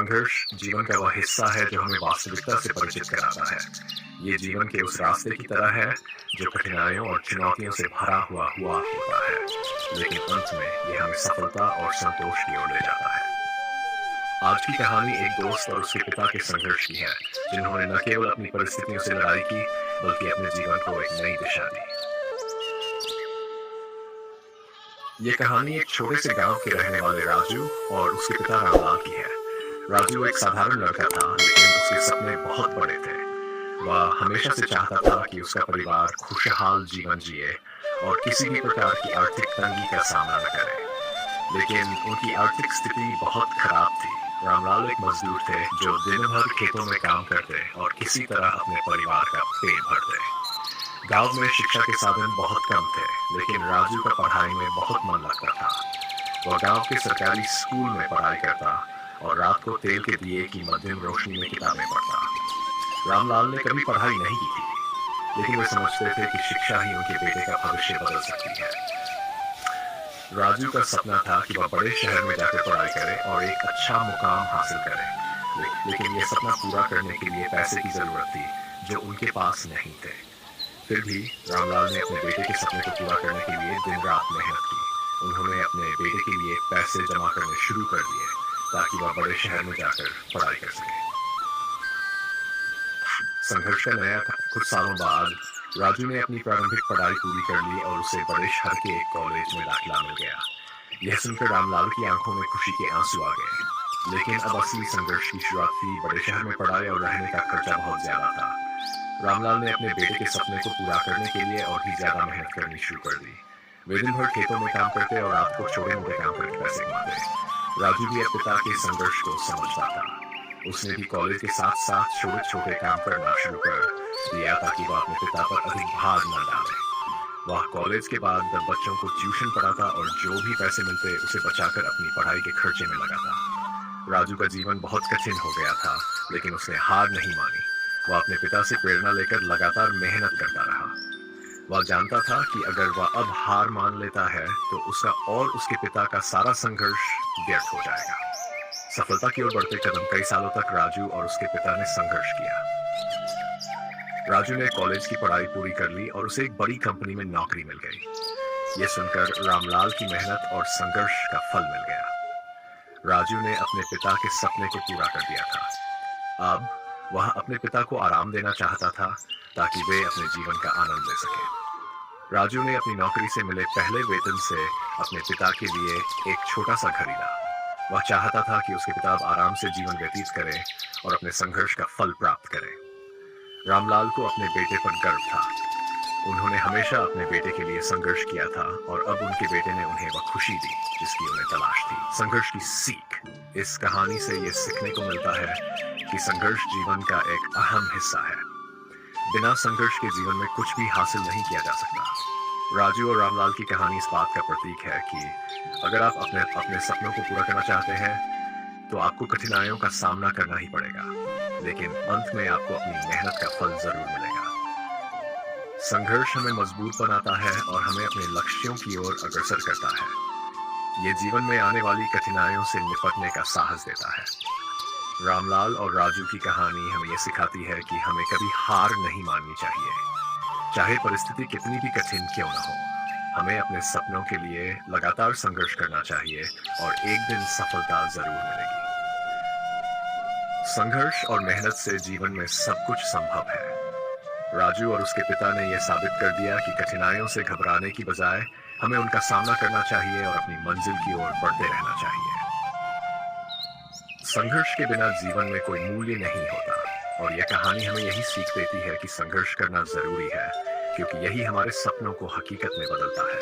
संघर्ष जीवन का वह हिस्सा है जो हमें वास्तविकता से परिचित कराता है। ये जीवन के उस रास्ते की तरह है जो कठिनाइयों और चुनौतियों से भरा हुआ होता है, लेकिन अंत में ये हमें सफलता और संतोष की ओर ले जाता है। आज की कहानी एक दोस्त और उसके पिता के संघर्ष की है, जिन्होंने न केवल अपनी परिस्थितियों से लड़ाई की, बल्कि अपने जीवन को एक नई दिशा दी। ये कहानी एक छोटे से गांव के रहने वाले राजू और उसके पिता रामलाल की है। राजू एक साधारण लड़का था, लेकिन उसके सपने बहुत बड़े थे। वह हमेशा से चाहता था कि उसका परिवार खुशहाल जीवन जिए और किसी भी प्रकार की आर्थिक तंगी का सामना न करे। लेकिन उनकी आर्थिक स्थिति बहुत खराब थी। रामलाल एक मजदूर थे जो दिन भर खेतों में काम करते और किसी तरह अपने परिवार का पेट भरते। गांव में शिक्षा के साधन बहुत कम थे, लेकिन राजू का पढ़ाई में बहुत मन लगता था। वह गांव के सरकारी स्कूल में पढ़ाई करता और रात को तेल के दिए की मध्यम रोशनी में किताबें पढ़ता। रामलाल ने कभी पढ़ाई नहीं की थी, लेकिन वे समझते थे कि शिक्षा ही उनके बेटे का भविष्य बदल सकती है। राजू का सपना था कि वह बड़े शहर में जाकर पढ़ाई करे और एक अच्छा मुकाम हासिल करे, लेकिन यह सपना पूरा करने के लिए पैसे की जरूरत थी, जो उनके पास नहीं थे। फिर भी रामलाल ने अपने बेटे के सपने को पूरा करने के लिए दिन रात मेहनत की। उन्होंने अपने बेटे के लिए पैसे जमा करने शुरू कर दिए ताकि वह बड़े शहर में जाकर पढ़ाई कर सके। संघर्ष का नया था। कुछ सालों बाद राजू ने अपनी प्रारंभिक पढ़ाई पूरी कर ली और उसे बड़े शहर के एक कॉलेज में दाखिला मिल गया। यह सुनकर रामलाल की आंखों में खुशी के आंसू आ गए। लेकिन अब असली संघर्ष की शुरुआत थी। बड़े शहर में पढ़ाई और रहने का खर्चा बहुत ज्यादा था। रामलाल ने अपने बेटे के सपने को पूरा करने के लिए और भी ज्यादा मेहनत करनी शुरू कर दी। वे दिन भर खेतों में काम करते और रात को छोटे मोटे काम करके पैसे कमाते। राजू भी अपने पिता के संघर्ष को समझता था। उसने भी कॉलेज के साथ साथ छोटे छोटे काम करना शुरू कर दिया ताकि वह अपने पिता पर अधिक भार न डाले। वह कॉलेज के बाद बच्चों को ट्यूशन पढ़ाता और जो भी पैसे मिलते उसे बचाकर अपनी पढ़ाई के खर्चे में लगाता। राजू का जीवन बहुत कठिन हो गया था, लेकिन उसने हार नहीं मानी। वह अपने पिता से प्रेरणा लेकर लगातार मेहनत करता रहा। वह जानता था कि अगर वह अब हार मान लेता है तो उसका और उसके पिता का सारा संघर्ष व्यर्थ हो जाएगा। सफलता की ओर बढ़ते कदम कई सालों तक राजू और उसके पिता ने संघर्ष किया। राजू ने कॉलेज की पढ़ाई पूरी कर ली और उसे एक बड़ी कंपनी में नौकरी मिल गई। यह सुनकर रामलाल की मेहनत और संघर्ष का फल मिल गया। राजू ने अपने पिता के सपने को पूरा कर दिया था। अब वह अपने पिता को आराम देना चाहता था ताकि वे अपने जीवन का आनंद ले सके। राजू ने अपनी नौकरी से मिले पहले वेतन से अपने पिता के लिए एक छोटा सा घर खरीदा। वह चाहता था कि उसके पिता आराम से जीवन व्यतीत करें और अपने संघर्ष का फल प्राप्त करें। रामलाल को अपने बेटे पर गर्व था। उन्होंने हमेशा अपने बेटे के लिए संघर्ष किया था और अब उनके बेटे ने उन्हें वह खुशी दी जिसकी उन्हें तलाश थी। संघर्ष की सीख। इस कहानी से यह सीखने को मिलता है कि संघर्ष जीवन का एक अहम हिस्सा है। बिना संघर्ष के जीवन में कुछ भी हासिल नहीं किया जा सकता। राजू और रामलाल की कहानी इस बात का प्रतीक है कि अगर आप अपने सपनों को पूरा करना चाहते हैं तो आपको कठिनाइयों का सामना करना ही पड़ेगा, लेकिन अंत में आपको अपनी मेहनत का फल जरूर मिलेगा। संघर्ष हमें मजबूत बनाता है और हमें अपने लक्ष्यों की ओर अग्रसर करता है। ये जीवन में आने वाली कठिनाइयों से निपटने का साहस देता है। रामलाल और राजू की कहानी हमें यह सिखाती है कि हमें कभी हार नहीं माननी चाहिए। चाहे परिस्थिति कितनी भी कठिन क्यों न हो, हमें अपने सपनों के लिए लगातार संघर्ष करना चाहिए और एक दिन सफलता जरूर मिलेगी। संघर्ष और मेहनत से जीवन में सब कुछ संभव है। राजू और उसके पिता ने यह साबित कर दिया कि कठिनाइयों से घबराने की बजाय हमें उनका सामना करना चाहिए और अपनी मंजिल की ओर बढ़ते रहना चाहिए। संघर्ष के बिना जीवन में कोई मूल्य नहीं होता और यह कहानी हमें यही सीख देती है कि संघर्ष करना जरूरी है, क्योंकि यही हमारे सपनों को हकीकत में बदलता है।